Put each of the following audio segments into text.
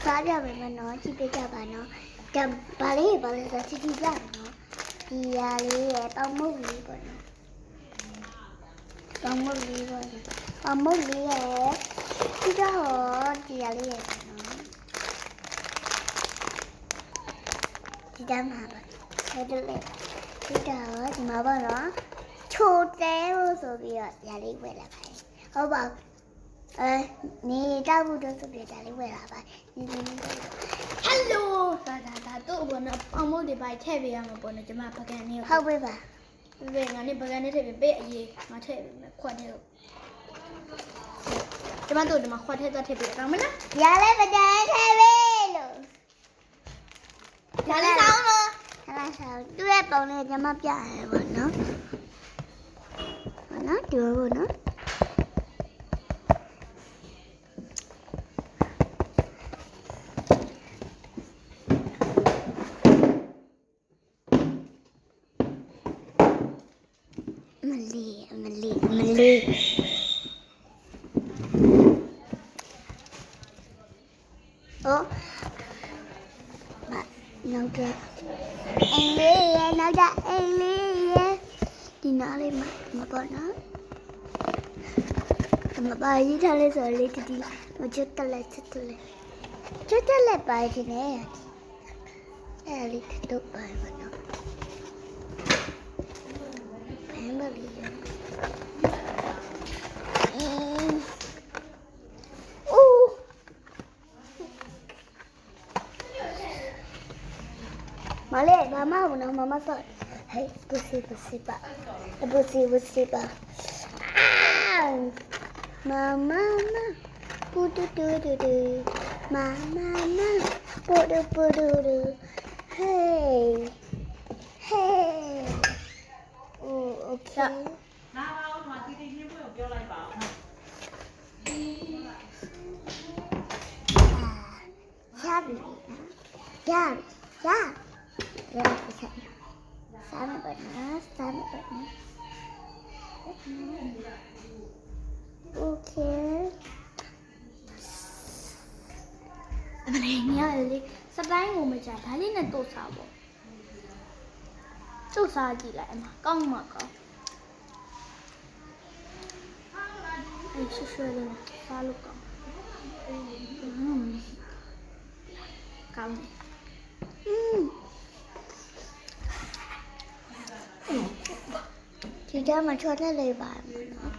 စားကြမယ်မနော်ကြည့်ပြကြပါနော်ဒါဘာလေးဘာလဲဆိုချီချီကြမယ်နော်ဒီရာလေးရဲ့ပေါမုတ်လေးပေါ့နော်ပေါမုတ်လေးပေါ့ပေါမုတ်လေးရဲ့ဒီတော့ဒီရာလေးရဲ့နော်ဒီတမ်းမှာပါဟုတ်တယ်လေဒီတော့ဒီမှာပေါ့နော်ချိုတဲလို့ဆိုပြီးတော့ရာလေးဝယ်လာပါတယ်ဟုတ်ပါနေတောက်ဖို့တော့ဆိုပြီးဒါလေးဝယ်လာပါနေနေဟယ်လိုဒါတော့ဘောနော်ပေါမုတ်တွေပါထည့်ပေးရမှာပေါ့နော်ကျမပကံနေဟုတ်ပြီပါဘယ်ငါနေပကံနေထည့်ပေးပေးအေးငါထည့်ပေးမယ်ခွက်ထဲကျမတို့ဒီမှာခွက်ထဲသွားထည့်ပေးအောင်မလားရလဲပကံထည့်ပေးလို့ဒါလေးဆောင်လို့ဒါလေးဆောင်သူ့ရဲ့ပုံလေးကျမပြရတယ်ပေါ့နော်ဟုတ်နော်ဒီလိုပေါ့နော်မလေး哦，နောက်ကြအင်းလေးရနောက်ကြအင်းလေးရဒီနားလေးမပေါ်နော်မပါရေးထားလဲဆိုလေးတီမချစ်တယ်ချစ်တယ်ပါဒီနေအဲ့လေးတော့ပါမနော်ဘယ်မလေးမလေးမမဘူးနော်မမဆော့ဟဲ့ဘူစီပါမမပူတူတူတူမမပူတူဟေးโอเคနားအောင်မှာတီတီချင်းကိုပြောလိုက်ပါဦးရပြီ三本OK အမလေးညလေးစတိုင်းကိုမကြဒါလေးနဲ့တို့စားပေါ့တို့စားကြည့်လိုက်အမကောင်းမှာကောင်းအဲ့ဆွဆွလေးစားလို့ကောင်းကောင်းဒီကြမှာချော်တက်လေးပါမယ်နော်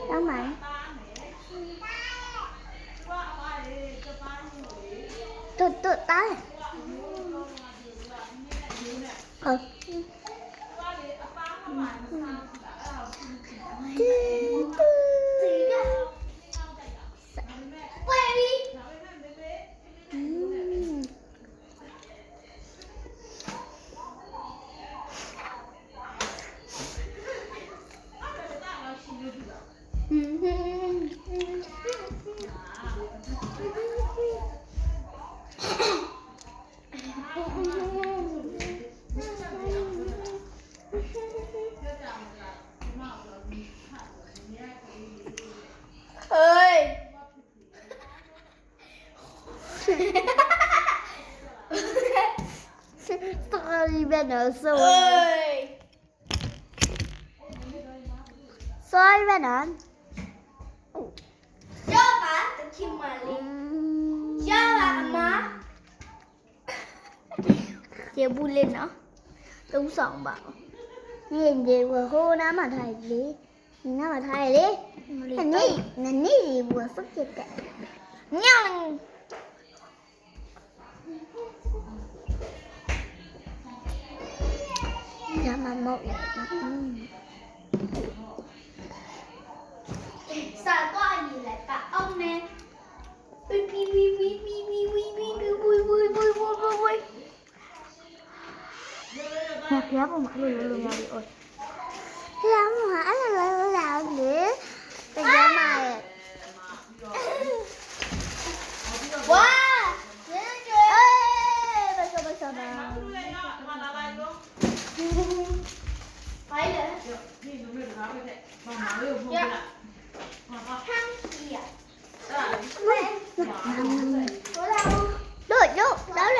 တောင်းမယ်တူတားဟုတ်Sorry, Benno. Sorry, Benno. Java, the Kimali. Java, Ma. Chị bu lên nữa. Đúng sòng bảo. Nhìn gì vừa hô nó mà thầy đi. Nó mà thầy đi. Nè gì vừa xuất hiện cả. Nhông. Dạ mà một sao có ai gì lại cả ông nè Giá mà mãi luôn nha đi ơi Giá mà mãi luôn nào nữa Bây giờ mà Wow Ê Bây giờ 马上又碰见了。妈妈，汤鸡啊，这样。我来哦。肉，老人。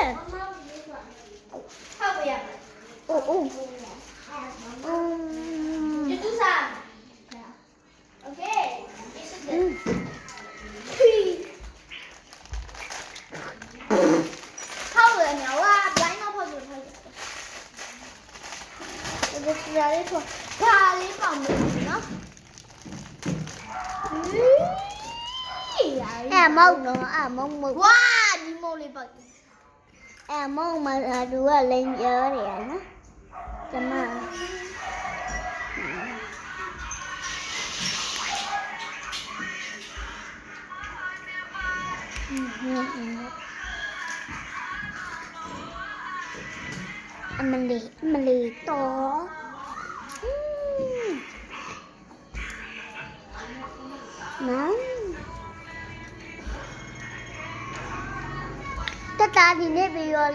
靠不呀？哦。这是啥？OK，这是的。泡了鸟啊，不然要泡就泡。我这是哪里泡？哪里泡没呢？mông nữa mông mực wow đi mông lên bậc mông mà đứa lên giờ để nó cho mà mình lì to nóng ta thì nếp đi rồi